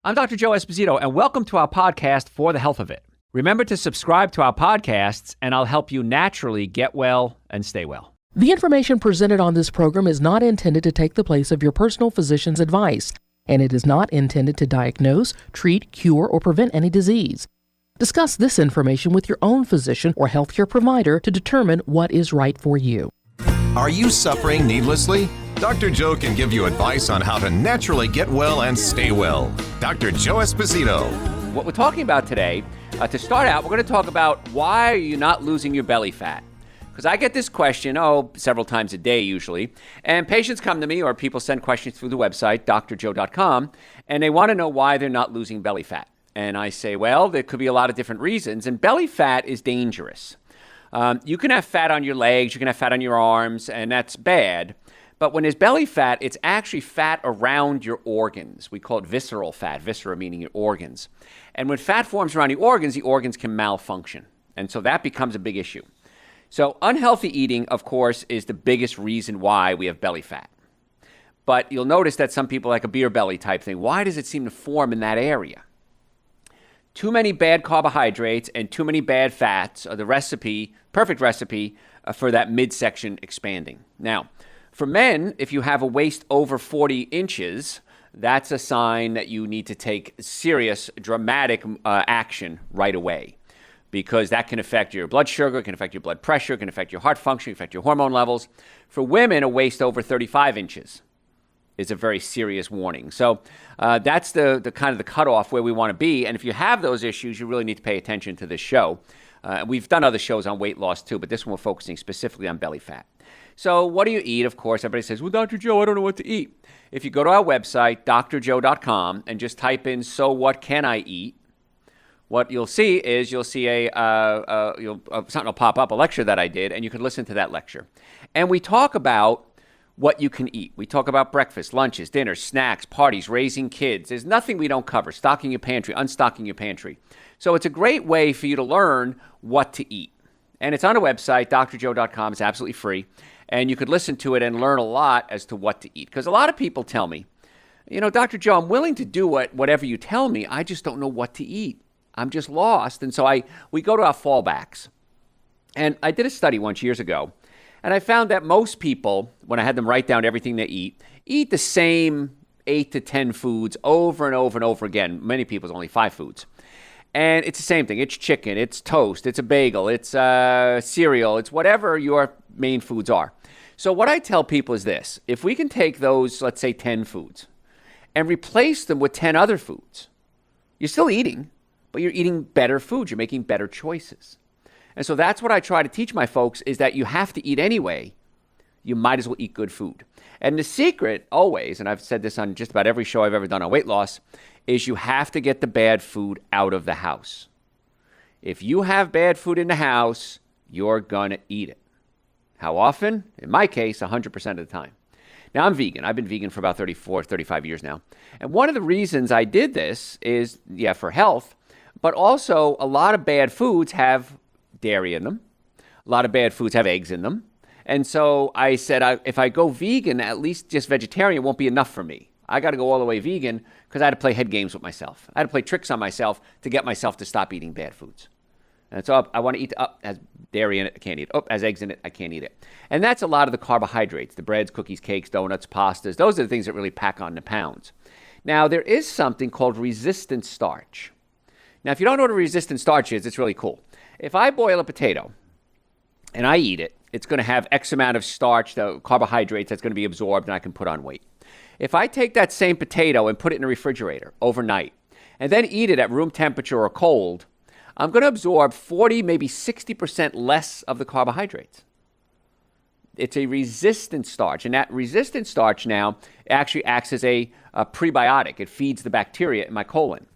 I'm Dr. Joe Esposito, and welcome to our podcast, For the Health of It. Remember to subscribe to our podcasts, and I'll help you naturally get well and stay well. The information presented on this program is not intended to take the place of your personal physician's advice, and it is not intended to diagnose, treat, cure, or prevent any disease. Discuss this information with your own physician or healthcare provider to determine what is right for you. Are you suffering needlessly? Dr. Joe can give you advice on how to naturally get well and stay well. Dr. Joe Esposito. What we're talking about today, to start out, we're going to talk about why are you not losing your belly fat? Because I get this question, several times a day usually, and patients come to me or people send questions through the website, drjoe.com, and they want to know why they're not losing belly fat. And I say, well, there could be a lot of different reasons, and belly fat is dangerous. You can have fat on your legs, you can have fat on your arms, and that's bad. But when there's belly fat, it's actually fat around your organs. We call it visceral fat, viscera meaning your organs. And when fat forms around the organs can malfunction. And so that becomes a big issue. So unhealthy eating, of course, is the biggest reason why we have belly fat. But you'll notice that some people like a beer belly type thing. Why does it seem to form in that area? Too many bad carbohydrates and too many bad fats are the recipe, perfect recipe for that midsection expanding. Now, for men, if you have a waist over 40 inches, that's a sign that you need to take serious, dramatic action right away, because that can affect your blood sugar, can affect your blood pressure, can affect your heart function, can affect your hormone levels. For women, a waist over 35 inches is a very serious warning. So that's the kind of the cutoff where we want to be. And if you have those issues, you really need to pay attention to this show. We've done other shows on weight loss too, but this one we're focusing specifically on belly fat. So what do you eat? Of course, everybody says, well, Dr. Joe, I don't know what to eat. If you go to our website, drjoe.com, and just type in, so what can I eat? What you'll see is something will pop up, a lecture that I did, and you can listen to that lecture. And we talk about what you can eat. We talk about breakfast, lunches, dinners, snacks, parties, raising kids. There's nothing we don't cover. Stocking your pantry, unstocking your pantry. So it's a great way for you to learn what to eat. And it's on the website, drjoe.com. It's absolutely free. And you could listen to it and learn a lot as to what to eat. Because a lot of people tell me, Dr. Joe, I'm willing to do whatever you tell me. I just don't know what to eat. I'm just lost. And so we go to our fallbacks. And I did a study once years ago. And I found that most people, when I had them write down everything they eat the same 8 to 10 foods over and over and over again. Many people, it's only 5 foods. And it's the same thing. It's chicken, it's toast, it's a bagel, it's cereal, it's whatever your main foods are. So what I tell people is this. If we can take those, let's say 10 foods, and replace them with 10 other foods, you're still eating, but you're eating better food. You're making better choices. And so that's what I try to teach my folks, is that you have to eat anyway. You might as well eat good food. And the secret always, and I've said this on just about every show I've ever done on weight loss, is you have to get the bad food out of the house. If you have bad food in the house, you're going to eat it. How often? In my case, 100% of the time. Now, I'm vegan. I've been vegan for about 35 years now. And one of the reasons I did this is, for health, but also a lot of bad foods have dairy in them. A lot of bad foods have eggs in them. And so I said, if I go vegan, at least just vegetarian won't be enough for me. I got to go all the way vegan because I had to play head games with myself. I had to play tricks on myself to get myself to stop eating bad foods. And so I want to eat, has dairy in it, I can't eat it. Has eggs in it, I can't eat it. And that's a lot of the carbohydrates, the breads, cookies, cakes, donuts, pastas. Those are the things that really pack on the pounds. Now, there is something called resistant starch. Now, if you don't know what a resistant starch is, it's really cool. If I boil a potato and I eat it, it's going to have X amount of starch, the carbohydrates that's going to be absorbed, and I can put on weight. If I take that same potato and put it in the refrigerator overnight and then eat it at room temperature or cold, I'm going to absorb 40, maybe 60% less of the carbohydrates. It's a resistant starch, and that resistant starch now actually acts as a prebiotic. It feeds the bacteria in my colon.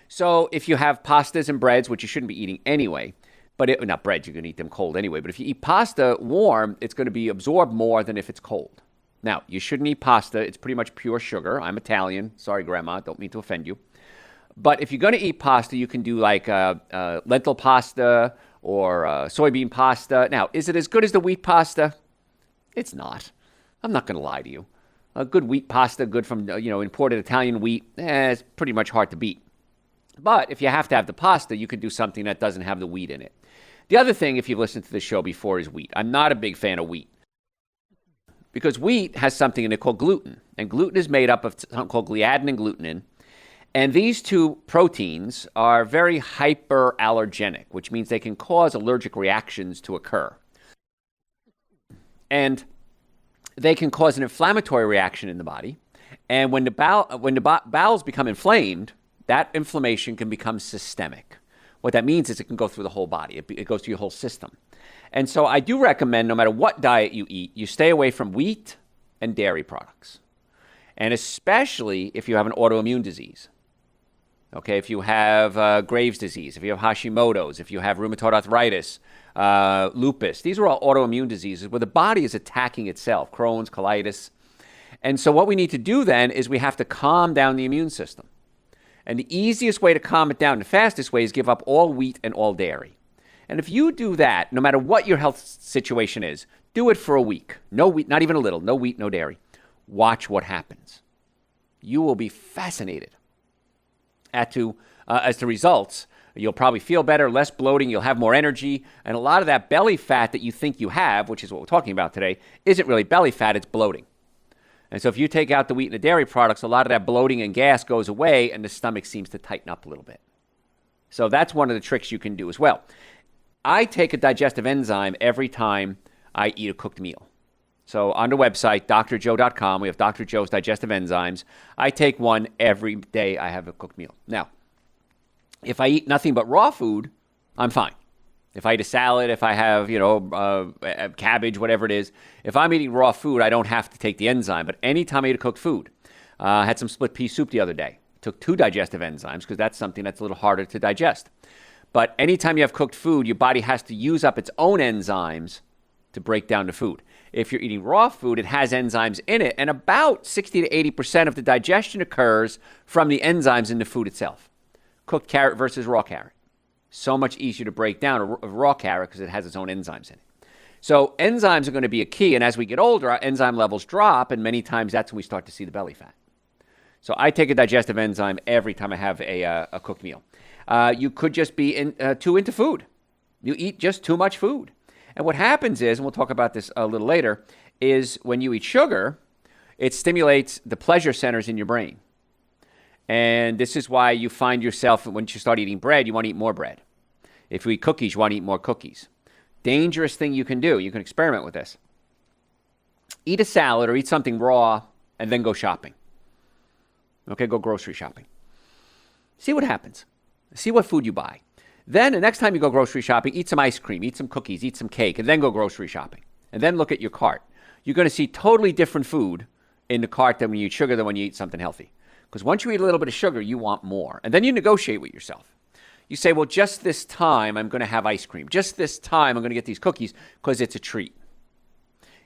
So if you have pastas and breads, which you shouldn't be eating anyway, but not bread, you can eat them cold anyway, but if you eat pasta warm, it's going to be absorbed more than if it's cold. Now, you shouldn't eat pasta. It's pretty much pure sugar. I'm Italian. Sorry, Grandma. Don't mean to offend you. But if you're going to eat pasta, you can do like lentil pasta or soybean pasta. Now, is it as good as the wheat pasta? It's not. I'm not going to lie to you. A good wheat pasta, good from, imported Italian wheat, it's pretty much hard to beat. But if you have to have the pasta, you could do something that doesn't have the wheat in it. The other thing, if you've listened to the show before, is wheat. I'm not a big fan of wheat because wheat has something in it called gluten. And gluten is made up of something called gliadin and glutenin. And these two proteins are very hyperallergenic, which means they can cause allergic reactions to occur. And they can cause an inflammatory reaction in the body. And when the bowels become inflamed, that inflammation can become systemic. What that means is it can go through the whole body. It goes through your whole system. And so I do recommend, no matter what diet you eat, you stay away from wheat and dairy products. And especially if you have an autoimmune disease. Okay, if you have Graves' disease, if you have Hashimoto's, if you have rheumatoid arthritis, lupus, these are all autoimmune diseases where the body is attacking itself, Crohn's, colitis. And so what we need to do then is we have to calm down the immune system. And the easiest way to calm it down, the fastest way, is give up all wheat and all dairy. And if you do that, no matter what your health situation is, do it for a week. No wheat, not even a little, no wheat, no dairy. Watch what happens. You will be fascinated as to results. You'll probably feel better, less bloating, you'll have more energy, and a lot of that belly fat that you think you have, which is what we're talking about today, isn't really belly fat, it's bloating. And so if you take out the wheat and the dairy products, a lot of that bloating and gas goes away, and the stomach seems to tighten up a little bit. So that's one of the tricks you can do as well. I take a digestive enzyme every time I eat a cooked meal. So on the website, drjoe.com, we have Dr. Joe's digestive enzymes. I take one every day I have a cooked meal. Now, if I eat nothing but raw food, I'm fine. If I eat a salad, if I have, cabbage, whatever it is, if I'm eating raw food, I don't have to take the enzyme. But anytime I eat a cooked food, I had some split pea soup the other day. Took 2 digestive enzymes because that's something that's a little harder to digest. But anytime you have cooked food, your body has to use up its own enzymes to break down the food. If you're eating raw food, it has enzymes in it, and about 60 to 80% of the digestion occurs from the enzymes in the food itself. Cooked carrot versus raw carrot. So much easier to break down a raw carrot because it has its own enzymes in it. So enzymes are going to be a key, and as we get older, our enzyme levels drop, and many times that's when we start to see the belly fat. So I take a digestive enzyme every time I have a cooked meal. You could just be too into food. You eat just too much food. And what happens is, and we'll talk about this a little later, is when you eat sugar, it stimulates the pleasure centers in your brain. And this is why you find yourself, when you start eating bread, you want to eat more bread. If you eat cookies, you want to eat more cookies. Dangerous thing you can do. You can experiment with this. Eat a salad or eat something raw and then go shopping. Okay, go grocery shopping. See what happens. See what food you buy. Then the next time you go grocery shopping, eat some ice cream, eat some cookies, eat some cake, and then go grocery shopping. And then look at your cart. You're going to see totally different food in the cart than when you eat sugar than when you eat something healthy. Because once you eat a little bit of sugar, you want more. And then you negotiate with yourself. You say, well, just this time I'm going to have ice cream. Just this time I'm going to get these cookies because it's a treat.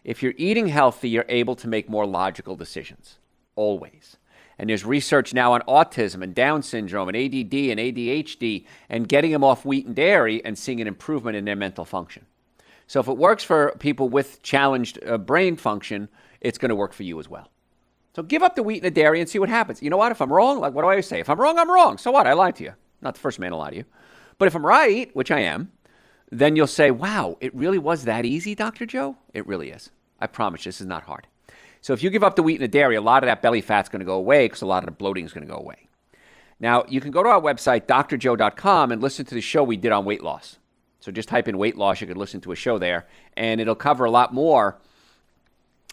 If you're eating healthy, you're able to make more logical decisions. Always. And there's research now on autism and Down syndrome and ADD and ADHD and getting them off wheat and dairy and seeing an improvement in their mental function. So if it works for people with challenged brain function, it's going to work for you as well. So give up the wheat and the dairy and see what happens. You know what? If I'm wrong, like what do I always say? If I'm wrong, I'm wrong. So what? I lied to you. Not the first man to lie to you. But if I'm right, which I am, then you'll say, wow, it really was that easy, Dr. Joe? It really is. I promise you, this is not hard. So if you give up the wheat and the dairy, a lot of that belly fat's going to go away because a lot of the bloating is going to go away. Now, you can go to our website, drjoe.com, and listen to the show we did on weight loss. So just type in weight loss. You can listen to a show there, and it'll cover a lot more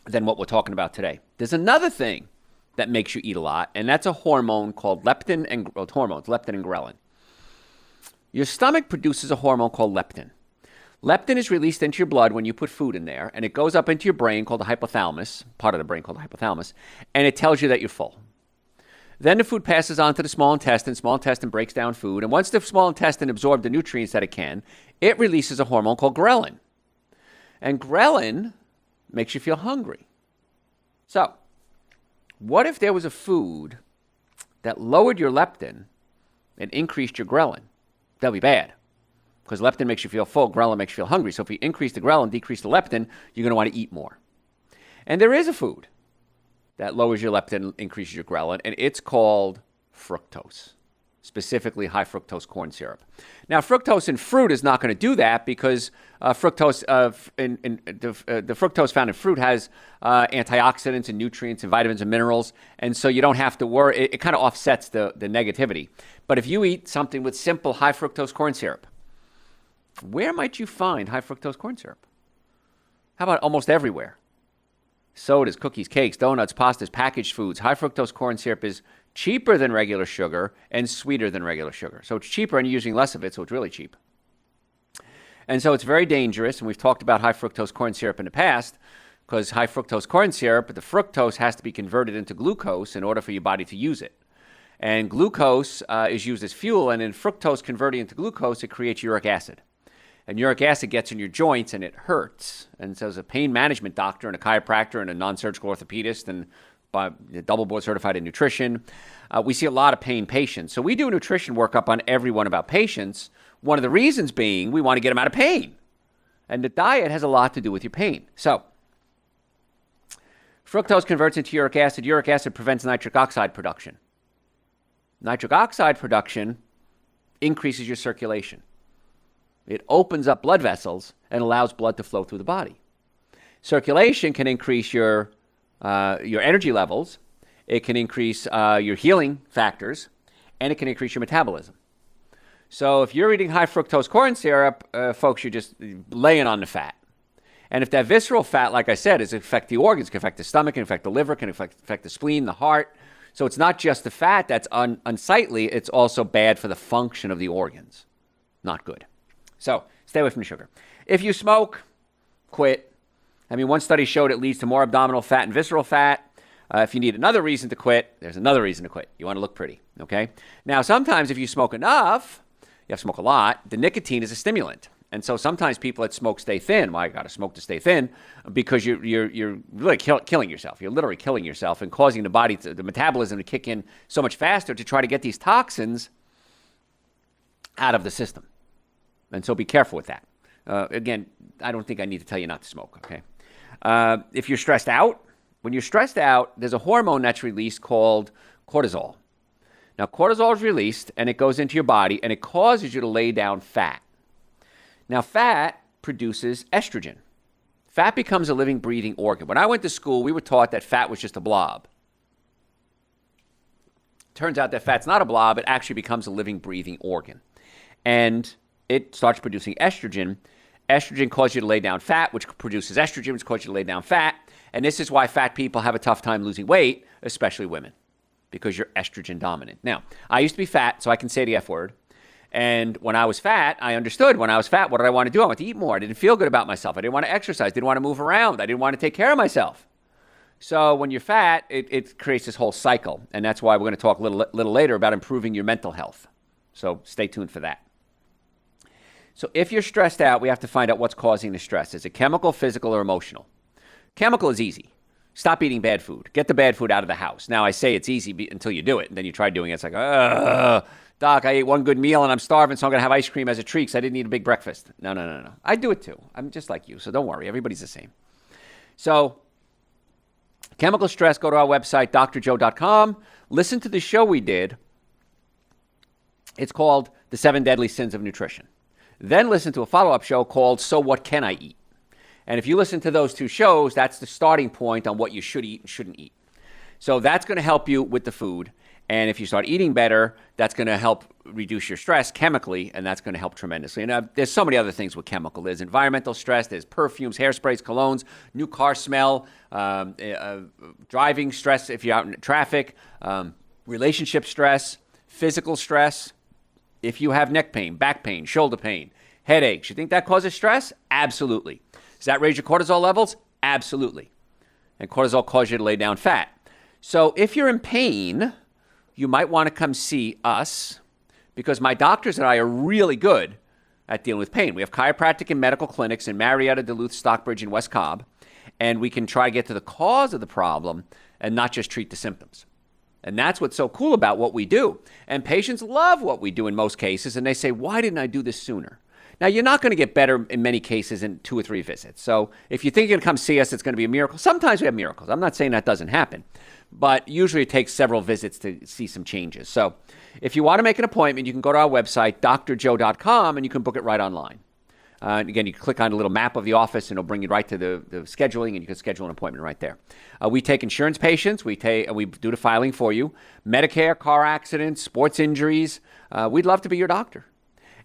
than what we're talking about today. There's another thing that makes you eat a lot, and that's a hormone called leptin and ghrelin. Your stomach produces a hormone called leptin. Leptin is released into your blood when you put food in there, and it goes up into your brain called the hypothalamus, part of the brain called the hypothalamus, and it tells you that you're full. Then the food passes on to the small intestine. Small intestine breaks down food, and once the small intestine absorbs the nutrients that it can, it releases a hormone called ghrelin. And ghrelin makes you feel hungry. So, what if there was a food that lowered your leptin and increased your ghrelin? That'd be bad. Because leptin makes you feel full, ghrelin makes you feel hungry. So if you increase the ghrelin, decrease the leptin, you're going to want to eat more. And there is a food that lowers your leptin, increases your ghrelin, and it's called fructose, specifically high fructose corn syrup. Now, fructose in fruit is not going to do that because the fructose found in fruit has antioxidants and nutrients and vitamins and minerals, and so you don't have to worry. It kind of offsets the negativity. But if you eat something with simple high fructose corn syrup, where might you find high fructose corn syrup? How about almost everywhere? Sodas, cookies, cakes, donuts, pastas, packaged foods. High fructose corn syrup is cheaper than regular sugar and sweeter than regular sugar. So it's cheaper and you're using less of it, so it's really cheap. And so it's very dangerous, and we've talked about high fructose corn syrup in the past, because high fructose corn syrup, the fructose has to be converted into glucose in order for your body to use it. And glucose is used as fuel, and in fructose converting into glucose, it creates uric acid. And uric acid gets in your joints and it hurts. And so as a pain management doctor and a chiropractor and a non-surgical orthopedist and double board certified in nutrition, we see a lot of pain patients. So we do a nutrition workup on every one of our patients. One of the reasons being we want to get them out of pain. And the diet has a lot to do with your pain. So fructose converts into uric acid. Uric acid prevents nitric oxide production. Nitric oxide production increases your circulation. It opens up blood vessels and allows blood to flow through the body. Circulation can increase your energy levels. It can increase your healing factors, and it can increase your metabolism. So if you're eating high fructose corn syrup, folks, you're just laying on the fat. And if that visceral fat, like I said, is affect the organs, can affect the stomach, can affect the liver, can affect the spleen, the heart. So it's not just the fat that's unsightly, it's also bad for the function of the organs. Not good. So stay away from the sugar. If you smoke, quit. I mean, one study showed it leads to more abdominal fat and visceral fat. If you need another reason to quit, there's another reason to quit. You want to look pretty, okay? Now, sometimes if you smoke enough, you have to smoke a lot, the nicotine is a stimulant. And so sometimes people that smoke stay thin. Well, I got to smoke to stay thin because you're really killing yourself. You're literally killing yourself and causing the body, the metabolism to kick in so much faster to try to get these toxins out of the system. And so be careful with that. Again, I don't think I need to tell you not to smoke, okay? If you're stressed out, when you're stressed out, there's a hormone that's released called cortisol. Now, cortisol is released, and it goes into your body, and it causes you to lay down fat. Now, fat produces estrogen. Fat becomes a living, breathing organ. When I went to school, we were taught that fat was just a blob. Turns out that fat's not a blob. It actually becomes a living, breathing organ. And it starts producing estrogen. Estrogen causes you to lay down fat, which produces estrogen, which causes you to lay down fat. And this is why fat people have a tough time losing weight, especially women, because you're estrogen dominant. Now, I used to be fat, so I can say the F word. And when I was fat, I understood when I was fat, what did I want to do? I wanted to eat more. I didn't feel good about myself. I didn't want to exercise. I didn't want to move around. I didn't want to take care of myself. So when you're fat, it creates this whole cycle. And that's why we're going to talk a little later about improving your mental health. So stay tuned for that. So if you're stressed out, we have to find out what's causing the stress. Is it chemical, physical, or emotional? Chemical is easy. Stop eating bad food. Get the bad food out of the house. Now, I say it's easy until you do it. And then you try doing it. It's like, Doc, I ate one good meal and I'm starving, so I'm going to have ice cream as a treat because I didn't eat a big breakfast. No. I do it too. I'm just like you, so don't worry. Everybody's the same. So chemical stress, go to our website, drjoe.com. Listen to the show we did. It's called The 7 Deadly Sins of Nutrition. Then listen to a follow-up show called So What Can I Eat? And if you listen to those two shows, that's the starting point on what you should eat and shouldn't eat. So that's going to help you with the food. And if you start eating better, that's going to help reduce your stress chemically, and that's going to help tremendously. And there's so many other things with chemical. There's environmental stress, there's perfumes, hairsprays, colognes, new car smell, driving stress if you're out in traffic, relationship stress, physical stress. If you have neck pain, back pain, shoulder pain, headaches, you think that causes stress? Absolutely. Does that raise your cortisol levels? Absolutely. And cortisol causes you to lay down fat. So if you're in pain, you might want to come see us because my doctors and I are really good at dealing with pain. We have chiropractic and medical clinics in Marietta, Duluth, Stockbridge, and West Cobb, and we can try to get to the cause of the problem and not just treat the symptoms. And that's what's so cool about what we do. And patients love what we do in most cases, and they say, why didn't I do this sooner? Now, you're not going to get better in many cases in 2 or 3 visits. So if you think you're going to come see us, it's going to be a miracle. Sometimes we have miracles. I'm not saying that doesn't happen. But usually it takes several visits to see some changes. So if you want to make an appointment, you can go to our website, drjoe.com, and you can book it right online. Again, you can click on a little map of the office, and it'll bring you right to the scheduling, and you can schedule an appointment right there. We take insurance patients. We do the filing for you. Medicare, car accidents, sports injuries. We'd love to be your doctor.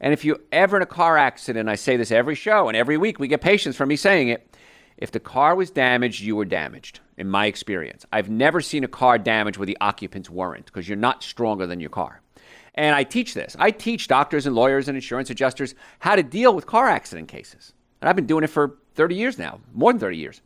And if you're ever in a car accident, I say this every show, and every week we get patients from me saying it, if the car was damaged, you were damaged, in my experience. I've never seen a car damaged where the occupants weren't, because you're not stronger than your car. And I teach this. I teach doctors and lawyers and insurance adjusters how to deal with car accident cases. And I've been doing it for 30 years now, more than 30 years.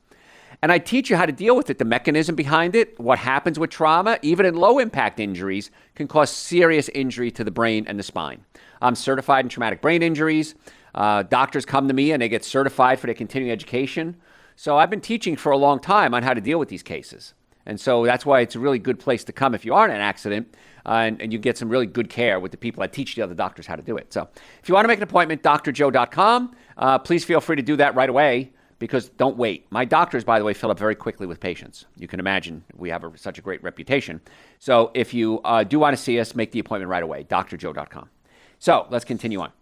And I teach you how to deal with it, the mechanism behind it, what happens with trauma, even in low-impact injuries, can cause serious injury to the brain and the spine. I'm certified in traumatic brain injuries. Doctors come to me and they get certified for their continuing education. So I've been teaching for a long time on how to deal with these cases. And so that's why it's a really good place to come if you are in an accident, and you get some really good care with the people that teach the other doctors how to do it. So if you want to make an appointment, drjoe.com, please feel free to do that right away, because don't wait. My doctors, by the way, fill up very quickly with patients. You can imagine we have such a great reputation. So if you do want to see us, make the appointment right away, drjoe.com. So let's continue on.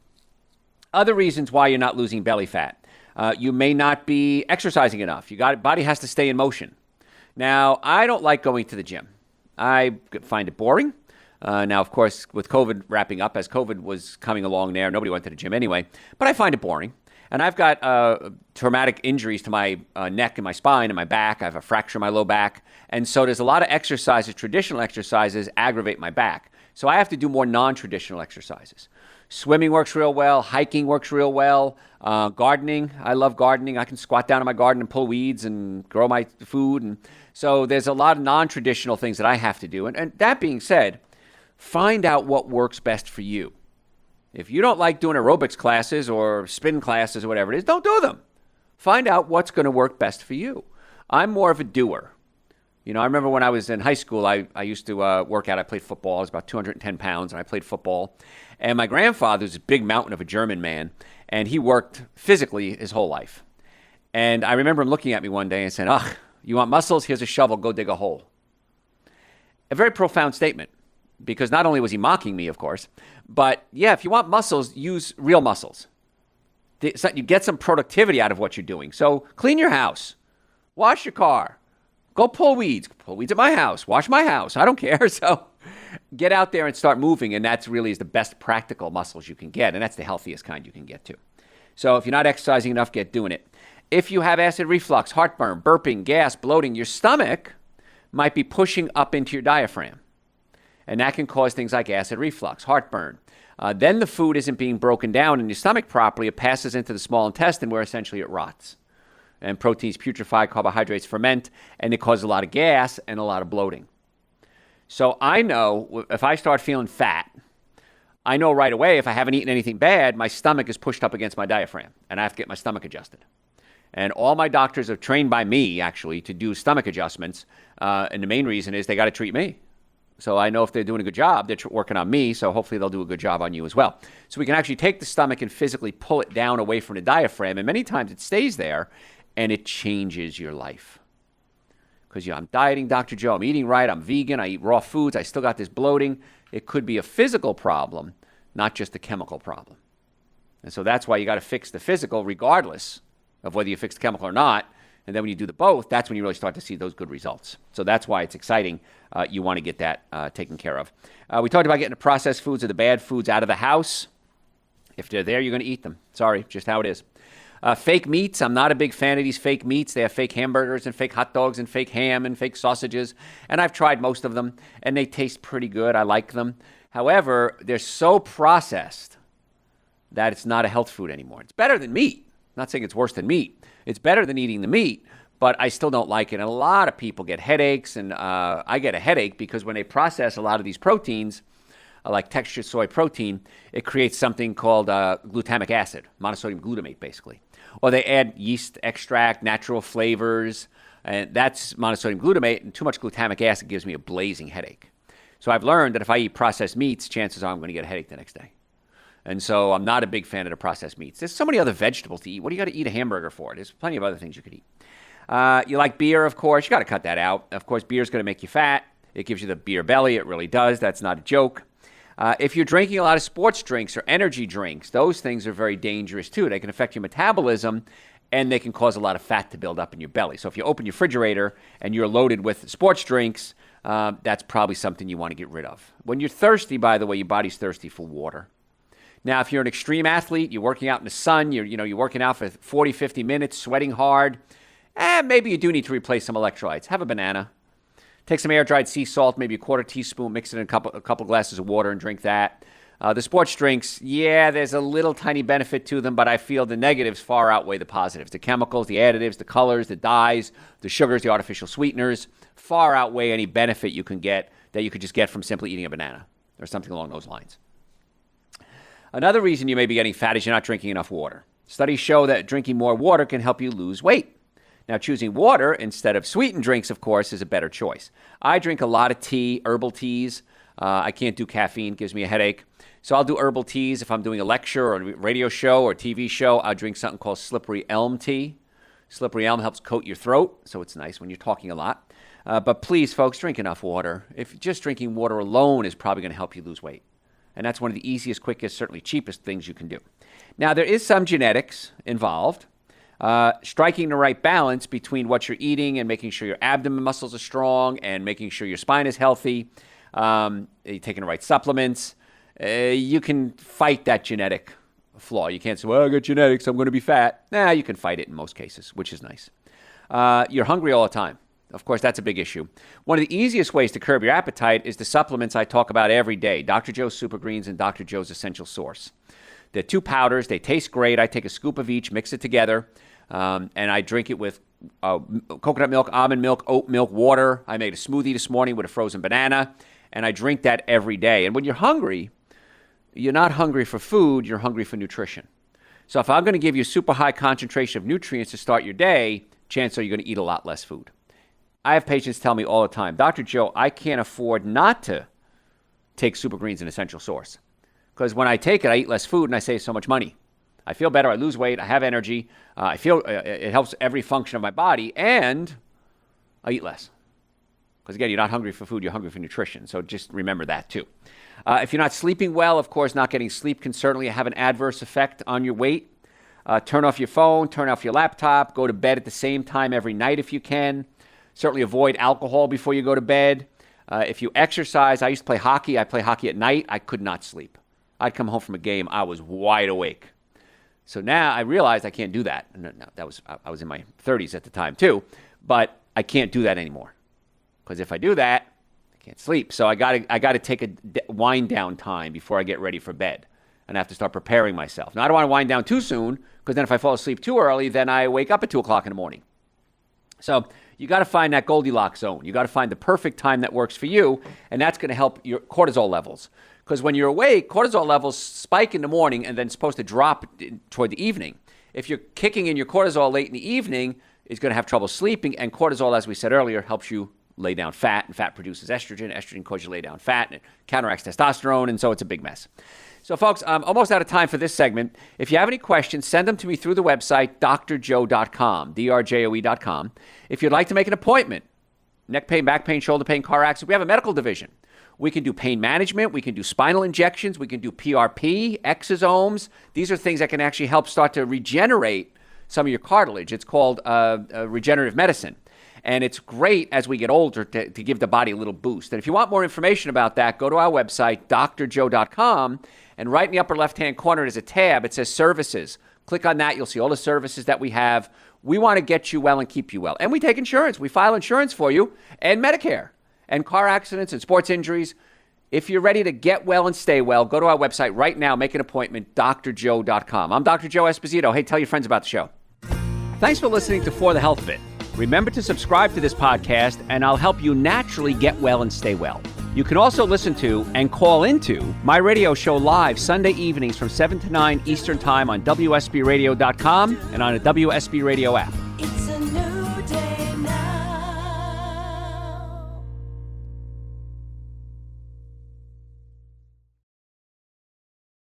Other reasons why you're not losing belly fat. You may not be exercising enough. Body has to stay in motion. Now, I don't like going to the gym. I find it boring. Now, of course, with COVID wrapping up, as COVID was coming along there, nobody went to the gym anyway. But I find it boring. And I've got traumatic injuries to my neck and my spine and my back. I have a fracture in my low back. And so there's a lot of exercises, traditional exercises, aggravate my back. So I have to do more non-traditional exercises. Swimming works real well. Hiking works real well. Gardening. I love gardening. I can squat down in my garden and pull weeds and grow my food. And so there's a lot of non-traditional things that I have to do. And that being said, find out what works best for you. If you don't like doing aerobics classes or spin classes or whatever it is, don't do them. Find out what's going to work best for you. I'm more of a doer. You know, I remember when I was in high school, I used to work out. I played football. I was about 210 pounds, and I played football. And my grandfather was a big mountain of a German man, and he worked physically his whole life. And I remember him looking at me one day and saying, "Ugh, you want muscles? Here's a shovel. Go dig a hole." A very profound statement, because not only was he mocking me, of course, but yeah, if you want muscles, use real muscles. You get some productivity out of what you're doing. So clean your house, wash your car, go pull weeds at my house, wash my house. I don't care. So get out there and start moving. And that's really is the best practical muscles you can get. And that's the healthiest kind you can get to. So if you're not exercising enough, get doing it. If you have acid reflux, heartburn, burping, gas, bloating, your stomach might be pushing up into your diaphragm. And that can cause things like acid reflux, heartburn. Then the food isn't being broken down in your stomach properly. It passes into the small intestine where essentially it rots. And proteins putrefy, carbohydrates ferment, and it causes a lot of gas and a lot of bloating. So I know if I start feeling fat, I know right away if I haven't eaten anything bad, my stomach is pushed up against my diaphragm, and I have to get my stomach adjusted. And all my doctors are trained by me, actually, to do stomach adjustments. And the main reason is they got to treat me. So I know if they're doing a good job, they're working on me, so hopefully they'll do a good job on you as well. So we can actually take the stomach and physically pull it down away from the diaphragm, and many times it stays there, and it changes your life. Because I'm dieting, Dr. Joe, I'm eating right, I'm vegan, I eat raw foods, I still got this bloating. It could be a physical problem, not just a chemical problem. And so that's why you got to fix the physical regardless of whether you fix the chemical or not. And then when you do the both, that's when you really start to see those good results. So that's why it's exciting. You want to get that taken care of. We talked about getting the processed foods or the bad foods out of the house. If they're there, you're going to eat them. Sorry, just how it is. Fake meats. I'm not a big fan of these fake meats. They have fake hamburgers and fake hot dogs and fake ham and fake sausages. And I've tried most of them, and they taste pretty good. I like them. However, they're so processed that it's not a health food anymore. It's better than meat. I'm not saying it's worse than meat. It's better than eating the meat, but I still don't like it. And a lot of people get headaches, and I get a headache because when they process a lot of these proteins, like textured soy protein, it creates something called glutamic acid, monosodium glutamate, basically. Or they add yeast extract, natural flavors, and that's monosodium glutamate, and too much glutamic acid gives me a blazing headache. So I've learned that if I eat processed meats, chances are I'm going to get a headache the next day. And so I'm not a big fan of the processed meats. There's so many other vegetables to eat. What do you got to eat a hamburger for? There's plenty of other things you could eat. You like beer, of course. You got to cut that out. Of course, beer is going to make you fat. It gives you the beer belly. It really does. That's not a joke. If you're drinking a lot of sports drinks or energy drinks, those things are very dangerous too. They can affect your metabolism, and they can cause a lot of fat to build up in your belly. So if you open your refrigerator and you're loaded with sports drinks, that's probably something you want to get rid of. When you're thirsty, by the way, your body's thirsty for water. Now, if you're an extreme athlete, you're working out in the sun, you're working out for 40, 50 minutes, sweating hard, maybe you do need to replace some electrolytes. Have a banana. Take some air-dried sea salt, maybe a quarter teaspoon, mix it in a couple glasses of water and drink that. The sports drinks, there's a little tiny benefit to them, but I feel the negatives far outweigh the positives. The chemicals, the additives, the colors, the dyes, the sugars, the artificial sweeteners, far outweigh any benefit you can get that you could just get from simply eating a banana or something along those lines. Another reason you may be getting fat is you're not drinking enough water. Studies show that drinking more water can help you lose weight. Now, choosing water instead of sweetened drinks, of course, is a better choice. I drink a lot of tea, herbal teas. I can't do caffeine, gives me a headache. So I'll do herbal teas. If I'm doing a lecture or a radio show or TV show, I'll drink something called slippery elm tea. Slippery elm helps coat your throat, so it's nice when you're talking a lot. But please, folks, drink enough water. If just drinking water alone is probably going to help you lose weight. And that's one of the easiest, quickest, certainly cheapest things you can do. Now, there is some genetics involved. Striking the right balance between what you're eating and making sure your abdomen muscles are strong and making sure your spine is healthy, you're taking the right supplements, you can fight that genetic flaw. You can't say, well, I got genetics, I'm going to be fat. You can fight it in most cases, which is nice. You're hungry all the time. Of course, that's a big issue. One of the easiest ways to curb your appetite is the supplements I talk about every day, Dr. Joe's Super Greens and Dr. Joe's Essential Source. They're 2 powders. They taste great. I take a scoop of each, mix it together, and I drink it with coconut milk, almond milk, oat milk, water. I made a smoothie this morning with a frozen banana, and I drink that every day. And when you're hungry, you're not hungry for food. You're hungry for nutrition. So if I'm going to give you a super high concentration of nutrients to start your day, chances are you're going to eat a lot less food. I have patients tell me all the time, Dr. Joe, I can't afford not to take Super Greens and Essential Source. Because when I take it, I eat less food and I save so much money. I feel better, I lose weight, I have energy, I feel it helps every function of my body, and I eat less. Because again, you're not hungry for food, you're hungry for nutrition. So just remember that too. If you're not sleeping well, of course, not getting sleep can certainly have an adverse effect on your weight. Turn off your phone, turn off your laptop, go to bed at the same time every night if you can. Certainly avoid alcohol before you go to bed. If you exercise, I used to play hockey. I play hockey at night. I could not sleep. I'd come home from a game. I was wide awake. So now I realized I can't do that. No, I was in my 30s at the time too, but I can't do that anymore. Because if I do that, I can't sleep. So I got to take a wind down time before I get ready for bed. And I have to start preparing myself. Now, I don't want to wind down too soon, because then if I fall asleep too early, then I wake up at 2 o'clock in the morning. So you got to find that Goldilocks zone. You got to find the perfect time that works for you, and that's going to help your cortisol levels. Because when you're awake, cortisol levels spike in the morning and then supposed to drop toward the evening. If you're kicking in your cortisol late in the evening, it's going to have trouble sleeping, and cortisol, as we said earlier, helps you lay down fat, and fat produces estrogen. Estrogen causes you to lay down fat, and it counteracts testosterone, and so it's a big mess. So, folks, I'm almost out of time for this segment. If you have any questions, send them to me through the website, drjoe.com, drjoe.com. If you'd like to make an appointment, neck pain, back pain, shoulder pain, car accident, we have a medical division. We can do pain management. We can do spinal injections. We can do PRP, exosomes. These are things that can actually help start to regenerate some of your cartilage. It's called regenerative medicine. And it's great as we get older to give the body a little boost. And if you want more information about that, go to our website, drjoe.com, and right in the upper left-hand corner is a tab. It says services. Click on that. You'll see all the services that we have. We want to get you well and keep you well. And we take insurance. We file insurance for you, and Medicare, and car accidents and sports injuries. If you're ready to get well and stay well, go to our website right now. Make an appointment, drjoe.com. I'm Dr. Joe Esposito. Hey, tell your friends about the show. Thanks for listening to For the Health of It. Remember to subscribe to this podcast, and I'll help you naturally get well and stay well. You can also listen to and call into my radio show live Sunday evenings from 7 to 9 Eastern Time on WSBRadio.com and on a WSB Radio app.